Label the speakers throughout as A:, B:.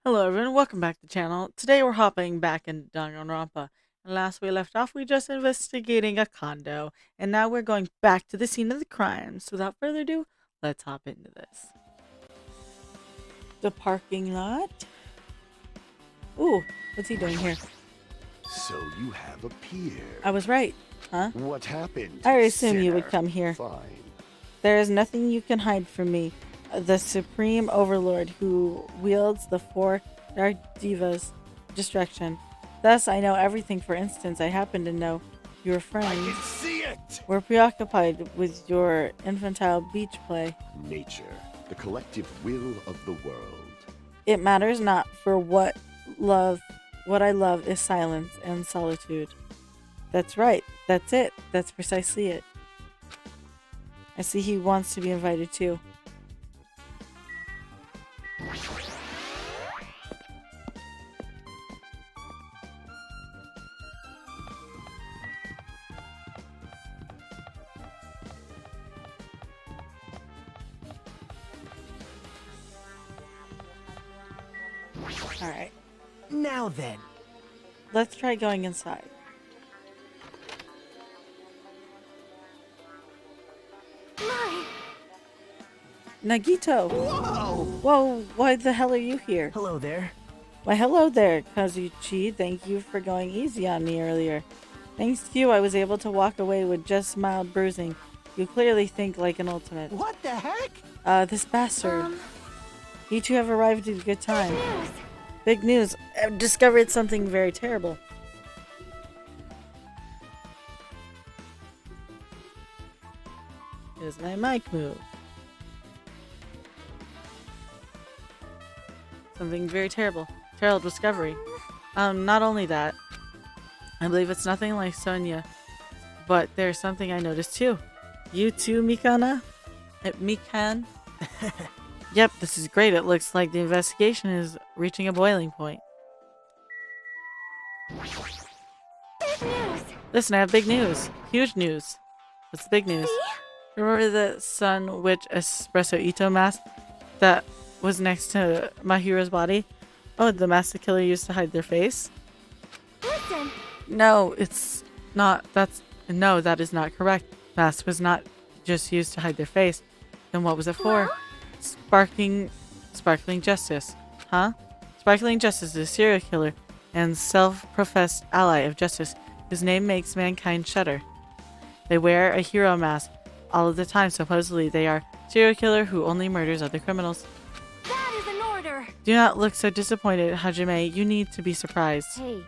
A: Hello everyone, welcome back to the channel. Today we're hopping back into Danganronpa. And last we left off, we just investigating a condo. And now we're going back to the scene of the crime. So without further ado, let's hop into this. The parking lot. Ooh, what's he doing here?
B: So you have appeared.
A: I was right, huh?
B: What happened?
A: I assume you would
B: sinner?
A: come here.
B: Fine.
A: There is nothing you can hide from me. The supreme overlord who wields the four dark divas distraction. Thus, I know everything. For instance, I happen to know your
B: I
A: friends
B: can see it!
A: were preoccupied with your infantile beach play.
B: Nature, the collective will of the world.
A: It matters not, for what I love is silence and solitude. That's right. That's it. That's precisely it. I see he wants to be invited too. Alright,
C: Now then,
A: let's try going inside. Nagito!
C: whoa!
A: Whoa, why the hell are you here?
C: Hello there.
A: Why hello there, Kazuchi. Thank you for going easy on me earlier. Thanks to you, I was able to walk away with just mild bruising. You clearly think like an ultimate.
C: What the heck?
A: This bastard. You two have arrived at a good time. Big news. I've discovered something very terrible. Here's my mic move. Something very terrible. Terrible discovery. Not only that, I believe it's nothing like Sonia, but there's something I noticed too. You too, Mikana? Mikan? Yep, this is great. It looks like the investigation is reaching a boiling point.
D: Big news!
A: Listen, I have big news. Huge news. What's the big news? Remember the Sun Witch Espresso Ito mask that was next to Mahiro's body? Oh, the mask the killer used to hide their face?
D: Listen!
A: No, it's not. No, that is not correct. Mask was not just used to hide their face. Then what was it for?
D: Well?
A: Sparkling Justice. Huh? Sparkling Justice is a serial killer and self-professed ally of justice whose name makes mankind shudder. They wear a hero mask all of the time. Supposedly they are serial killer who only murders other criminals.
D: That is an order!
A: Do not look so disappointed, Hajime. You need to be surprised.
D: Hey,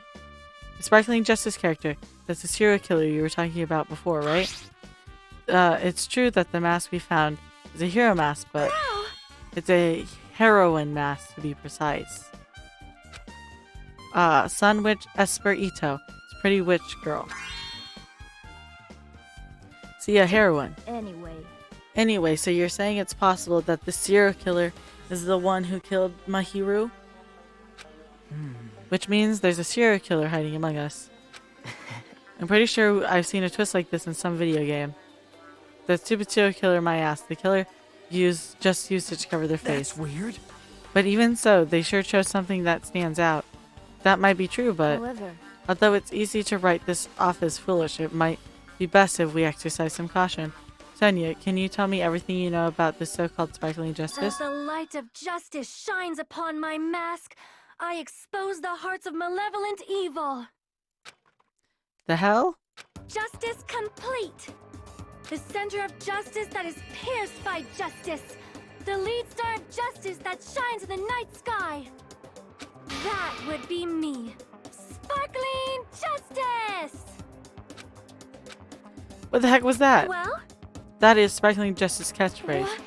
A: The Sparkling Justice character, that's the serial killer you were talking about before, right? It's true that the mask we found is a hero mask, but
D: ow!
A: it's a heroine mask to be precise. Sun Witch Esper Ito. It's a pretty witch girl. See, a heroine. Anyway, so you're saying it's possible that the serial killer is the one who killed Mahiru? Which means there's a serial killer hiding among us. I'm pretty sure I've seen a twist like this in some video game. The stupid serial killer my ass. The killer just used it to cover their face.
C: That's weird.
A: But even so, they sure chose something that stands out. That might be true, but
D: However,
A: although it's easy to write this off as foolish, it might be best if we exercise some caution. Sonia, can you tell me everything you know about this so-called Sparkling
D: as
A: Justice?
D: the light of justice shines upon my mask, I expose the hearts of malevolent evil.
A: The hell?
D: Justice complete! The center of justice that is pierced by justice. The lead star of justice that shines in the night sky. That would be me. Sparkling Justice!
A: What the heck was that?
D: Well,
A: That is Sparkling Justice catchphrase.
D: what?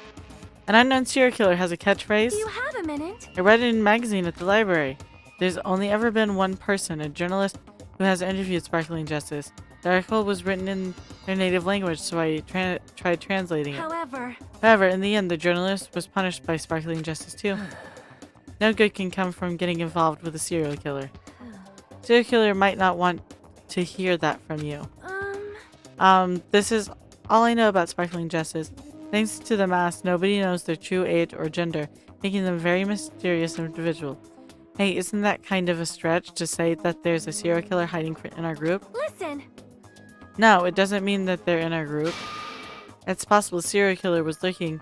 A: An unknown serial killer has a catchphrase?
D: Do you have a minute?
A: I read it in a magazine at the library. There's only ever been one person, a journalist, who has interviewed Sparkling Justice. The article was written in their native language, so I tried translating it. However, in the end, the journalist was punished by Sparkling Justice too. No good can come from getting involved with a serial killer. Serial killer might not want to hear that from you. This is all I know about Sparkling Justice. Thanks to the mask, nobody knows their true age or gender, making them very mysterious individuals. Hey, isn't that kind of a stretch to say that there's a serial killer hiding in our group?
D: Listen!
A: No, it doesn't mean that they're in our group. It's possible a serial killer was lurking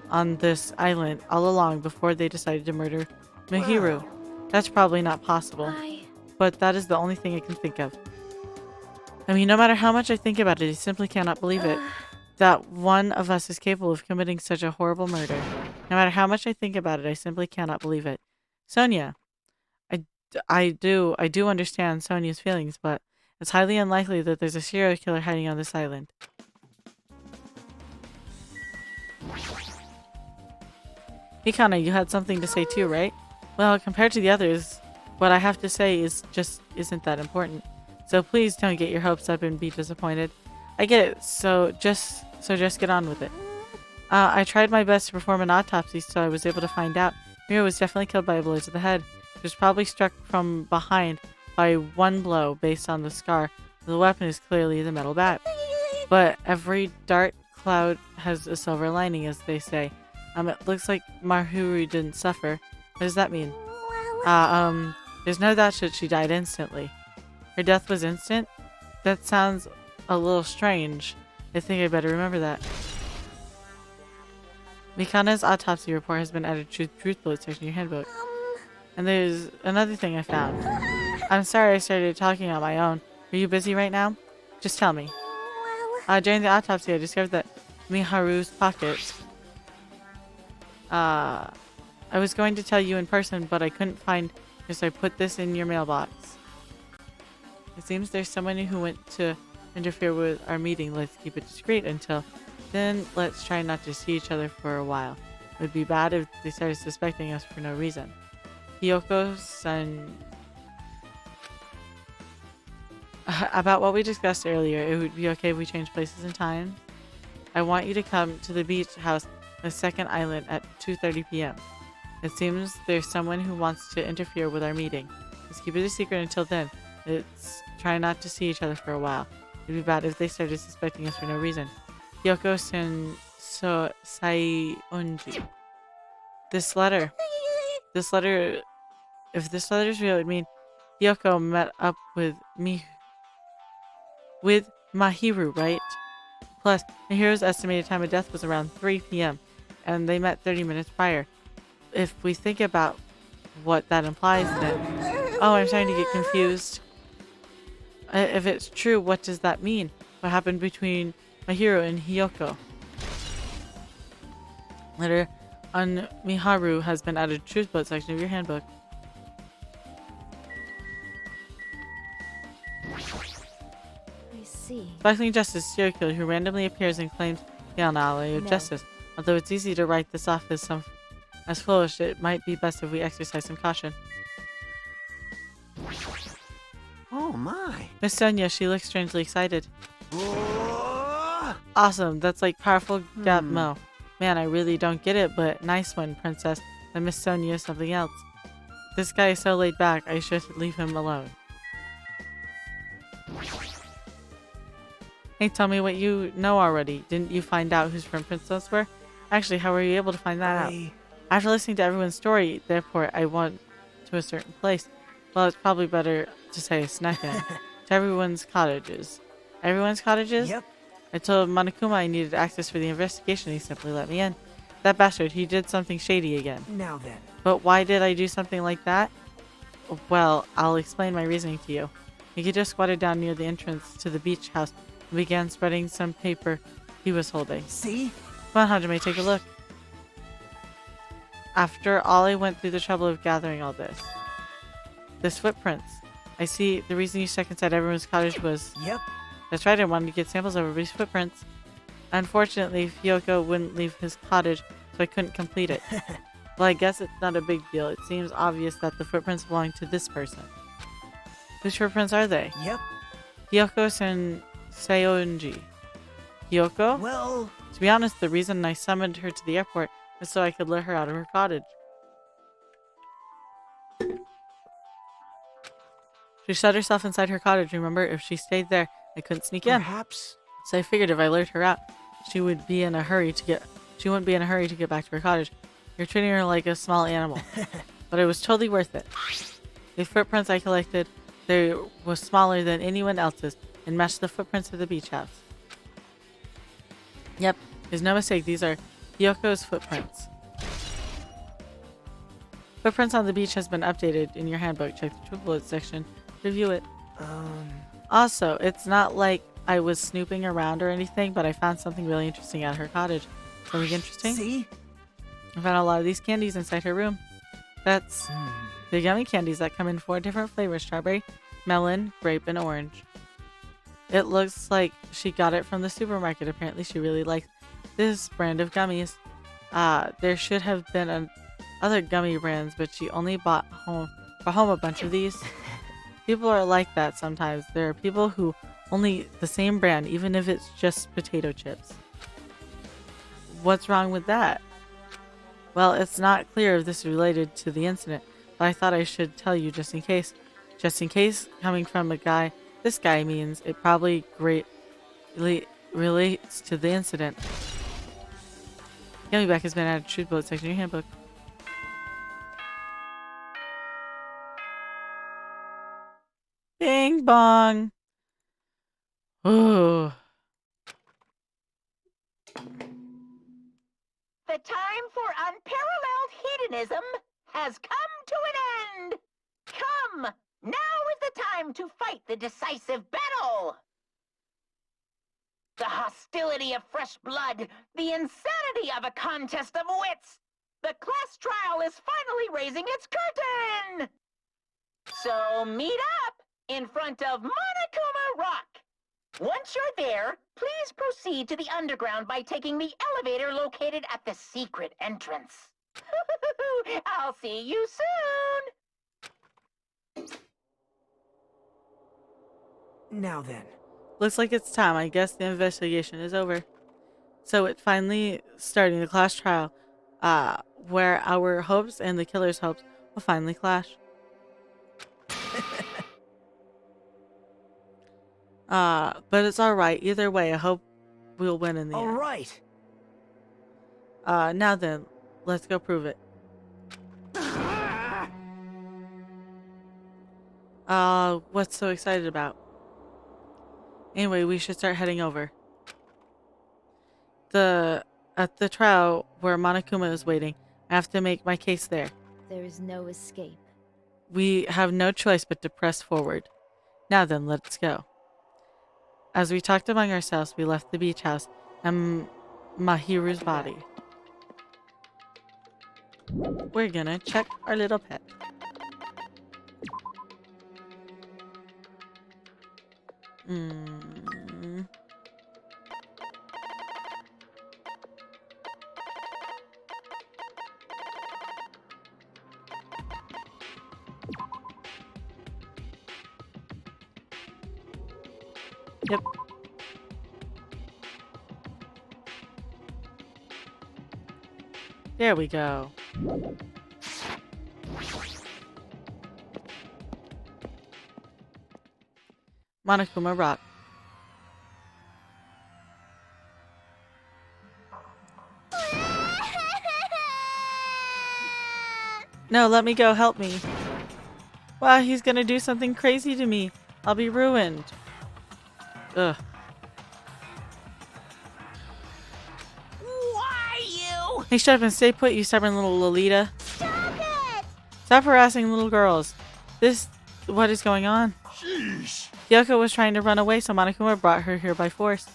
A: on this island all along before they decided to murder Mihiru. That's probably not possible, but that is the only thing I can think of. I mean, no matter how much I think about it, I simply cannot believe it. That one of us is capable of committing such a horrible murder. No matter how much I think about it, I simply cannot believe it. Sonia, I do understand Sonia's feelings, but it's highly unlikely that there's a serial killer hiding on this island. Hikana, you had something to say too, right? Well, compared to the others, what I have to say isn't that important. So please don't get your hopes up and be disappointed. I get it, so just get on with it. I tried my best to perform an autopsy, so I was able to find out Mira was definitely killed by a blow to the head. She was probably struck from behind by one blow based on the scar. The weapon is clearly the metal bat. But every dark cloud has a silver lining, as they say. It looks like Mahuru didn't suffer. What does that mean? There's no doubt that she died instantly. Her death was instant? That sounds a little strange. I think I better remember that. Mikana's autopsy report has been added to the Truth Bullet section of your handbook. And there's another thing I found. I'm sorry I started talking on my own. Are you busy right now? Just tell me. During the autopsy, I discovered that Miharu's pockets. I was going to tell you in person, but I couldn't find you, so I put this in your mailbox. It seems there's someone who went to interfere with our meeting. Let's keep it discreet until then. Let's try not to see each other for a while. It would be bad if they started suspecting us for no reason. Hyoko-san... About what we discussed earlier, it would be okay if we change places and times. I want you to come to the beach house on the second island at 2:30 p.m. It seems there's someone who wants to interfere with our meeting. Let's keep it a secret until then. Let's try not to see each other for a while. It'd be bad if they started suspecting us for no reason. Hyoko-san Saionji. This letter, if this letter is real, it would mean Hyoko met up with Mahiru, right? Plus, Mahiru's estimated time of death was around 3 p.m. and they met 30 minutes prior. If we think about what that implies, then... Oh, I'm starting to get confused. If it's true, what does that mean? What happened between Mahiru and Hyoko? Letter on Miharu has been added to the Truth Bullet section of your handbook.
D: I see.
A: Sparkling Justice, serial killer who randomly appears and claims the ally of justice. Although it's easy to write this off as foolish, it might be best if we exercise some caution.
C: Oh my.
A: Miss Sonia, she looks strangely excited.
C: Oh!
A: Awesome, that's like powerful Gapmo. Man, I really don't get it, but nice one, princess. And Miss Sonia is something else. This guy is so laid back, I should leave him alone. Hey, tell me what you know already. Didn't you find out whose friend princess were? Actually, how were you able to find that out? After listening to everyone's story, therefore I went to a certain place. Well, it's probably better to say I snuck in. To everyone's cottages. Everyone's cottages?
C: Yep.
A: I told Monokuma I needed access for the investigation. He simply let me in. That bastard, he did something shady again.
C: Now then.
A: But why did I do something like that? Well, I'll explain my reasoning to you. He just squatted down near the entrance to the beach house and began spreading some paper he was holding.
C: See?
A: Come on, Hajime, take a look. After all, I went through the trouble of gathering all this. This footprints. I see the reason you stuck inside everyone's cottage was...
C: Yep.
A: That's right, I wanted to get samples of everybody's footprints. Unfortunately, Hyoko wouldn't leave his cottage, so I couldn't complete it. Well, I guess it's not a big deal. It seems obvious that the footprints belong to this person. Whose footprints are they?
C: Yep.
A: Hyoko-san Saionji. Hyoko?
C: Well...
A: To be honest, the reason I summoned her to the airport was so I could let her out of her cottage. She shut herself inside her cottage, remember? If she stayed there, I couldn't sneak in.
C: Perhaps.
A: So I figured if I lured her out, she wouldn't be in a hurry to get back to her cottage. You're treating her like a small animal. but it was totally worth it. The footprints I collected, they were smaller than anyone else's and matched the footprints of the beach house. Yep, there's no mistake. These are Hyoko's footprints. Footprints on the beach has been updated in your handbook. Check the true bullet section. Review it. Also, it's not like I was snooping around or anything, but I found something really interesting at her cottage. Something interesting?
C: See?
A: I found a lot of these candies inside her room. That's the yummy candies that come in 4 different flavors: strawberry, melon, grape, and orange. It looks like she got it from the supermarket. Apparently she really likes this brand of gummies. There should have been other gummy brands, but she only brought home a bunch of these. People are like that sometimes. There are people who only the same brand, even if it's just potato chips. What's wrong with that? Well, it's not clear if this is related to the incident, but I thought I should tell you just in case. Just in case, coming from a guy this guy means, it probably greatly relates to the incident. Gummy Back has been added to Truth Bullet section of your handbook. Bing bong. Ooh.
E: The time for unparalleled hedonism has come to an end. Come, now is the time to fight the decisive battle. The hostility of fresh blood, the insanity of a contest of wits. The class trial is finally raising its curtain. So meet up in front of Monokuma Rock. Once you're there, please proceed to the underground by taking the elevator located at the secret entrance. I'll see you soon!
C: Now then.
A: Looks like it's time. I guess the investigation is over. So it's finally starting the class trial, where our hopes and the killer's hopes will finally clash. But it's alright. Either way, I hope we'll win in the end.
C: Alright.
A: Now then, let's go prove it. What's so excited about? Anyway, we should start heading over. At the trial where Monokuma is waiting, I have to make my case there.
D: There is no escape.
A: We have no choice but to press forward. Now then, let's go. As we talked among ourselves, we left the beach house and Mahiru's body. We're gonna check our little pet. Yep. There we go. Monokuma Rock. No, let me go. Help me. Wow, he's gonna do something crazy to me. I'll be ruined. Ugh.
E: Why you?
A: Hey, shut up and stay put, you stubborn little Lolita.
D: Stop it!
A: Stop harassing little girls. What is going on?
B: Sheesh.
A: Hyoko was trying to run away, so Monokuma brought her here by force.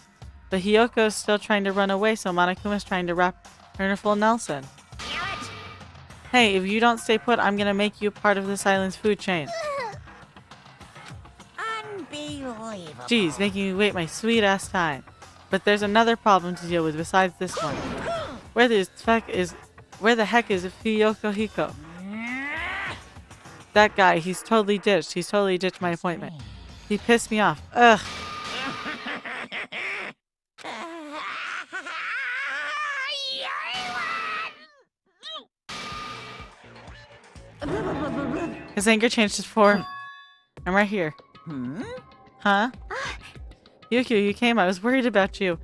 A: But Hyoko is still trying to run away, so Monokuma is trying to wrap her in a full Nelson.
E: Damn it!
A: Hey, if you don't stay put, I'm gonna make you part of the Silence food chain.
E: Unbelievable.
A: Geez, making me wait my sweet ass time. But there's another problem to deal with besides this one. Where the heck is Hyoko Hiko? That guy, he's totally ditched. He's totally ditched my appointment. He pissed me off. Ugh. His anger changed his form. I'm right here. Huh? Yukio, you came. I was worried about you.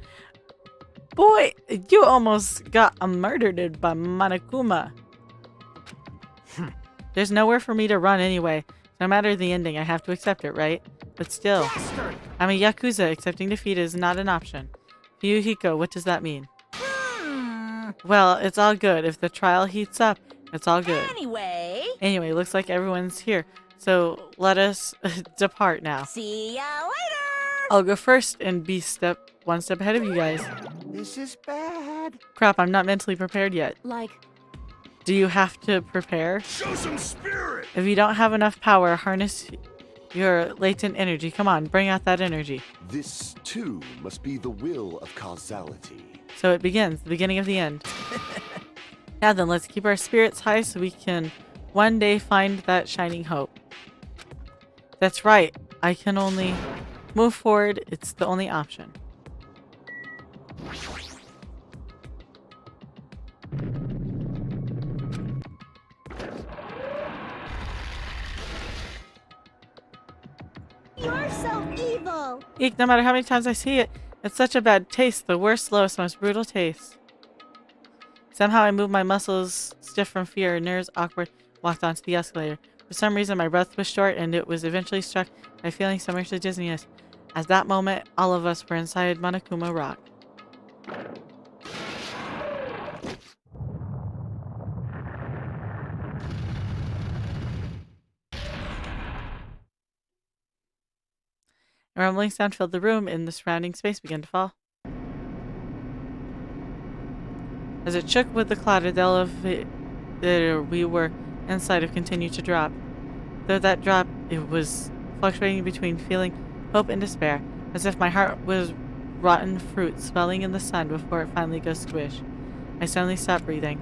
A: Boy, you almost got murdered by Monokuma. There's nowhere for me to run anyway. No matter the ending, I have to accept it, right? But still, I'm a Yakuza. Accepting defeat is not an option. Fuyuhiko, what does that mean? Well, it's all good. If the trial heats up, it's all good. Anyway, looks like everyone's here. So let us depart now.
F: See ya later!
A: I'll go first and be one step ahead of you guys.
C: This is bad.
A: Crap, I'm not mentally prepared yet.
D: Like,
A: Do you have to prepare?
B: Show some spirit!
A: If you don't have enough power, harness your latent energy. Come on, bring out that energy.
B: This, too, must be the will of causality.
A: So it begins, the beginning of the end. Now then, let's keep our spirits high so we can one day find that shining hope. That's right, I can only move forward. It's the only option.
F: You're so evil!
A: Eek, no matter how many times I see it, it's such a bad taste. The worst, slowest, most brutal taste. Somehow I moved my muscles stiff from fear, nerves awkward, walked onto the escalator. For some reason, my breath was short, and it was eventually struck by feeling so much dizziness. At that moment, all of us were inside Monokuma Rock. A rumbling sound filled the room, and the surrounding space began to fall. As it shook with the clatter, the elevator we were inside of continued to drop. Though that drop, it was fluctuating between feeling hope and despair, as if my heart was rotten fruit swelling in the sun before it finally goes squish. I suddenly stopped breathing.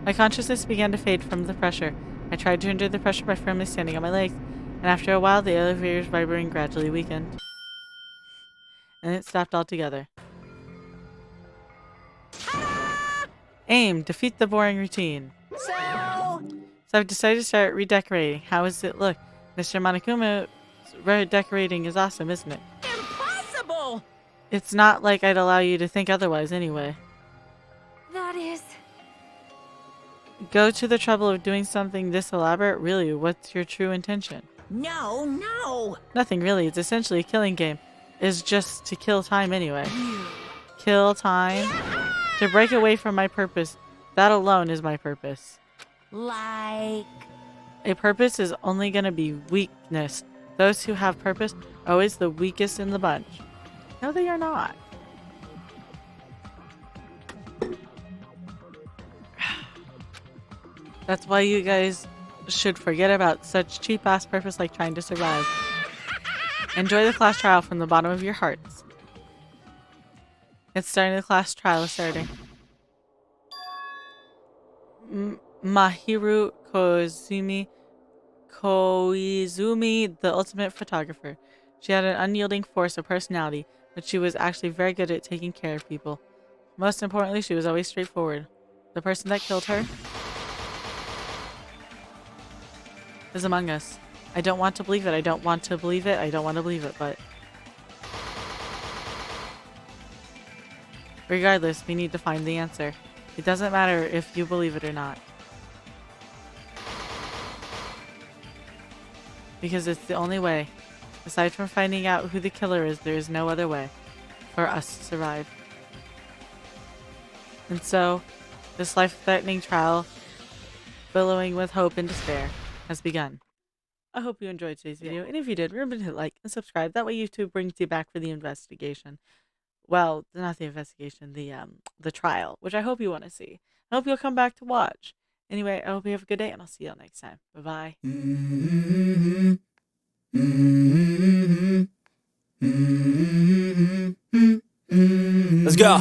A: My consciousness began to fade from the pressure. I tried to endure the pressure by firmly standing on my legs, and after a while the elevator's vibrating gradually weakened. And it stopped altogether. Aim! Defeat the boring routine. So I've decided to start redecorating. How does it look? Mr. Monokuma's redecorating is awesome, isn't it?
F: Impossible!
A: It's not like I'd allow you to think otherwise anyway.
D: that is...
A: Go to the trouble of doing something this elaborate? Really, what's your true intention?
F: No!
A: Nothing really. It's essentially a killing game. It's just to kill time anyway. Kill time? To break away from my purpose. That alone is my purpose.
F: Like...
A: A purpose is only gonna be weakness. Those who have purpose are always the weakest in the bunch. No, they are not. That's why you guys should forget about such cheap-ass purpose like trying to survive. Enjoy the class trial from the bottom of your hearts. It's starting. The class trial is starting. Mahiru Koizumi, the ultimate photographer. She had an unyielding force of personality, but she was actually very good at taking care of people. Most importantly, she was always straightforward. The person that killed her is among us. I don't want to believe it. I don't want to believe it. I don't want to believe it, but... Regardless, we need to find the answer. It doesn't matter if you believe it or not. Because it's the only way. Aside from finding out who the killer is, there is no other way for us to survive. And so, this life-threatening trial, billowing with hope and despair, has begun. I hope you enjoyed today's video, and if you did, remember to hit like and subscribe. That way YouTube brings you back for the investigation. Well, not the investigation, the trial, which I hope you want to see. I hope you'll come back to watch. Anyway, I hope you have a good day, and I'll see you all next time. Bye-bye.
C: Let's go.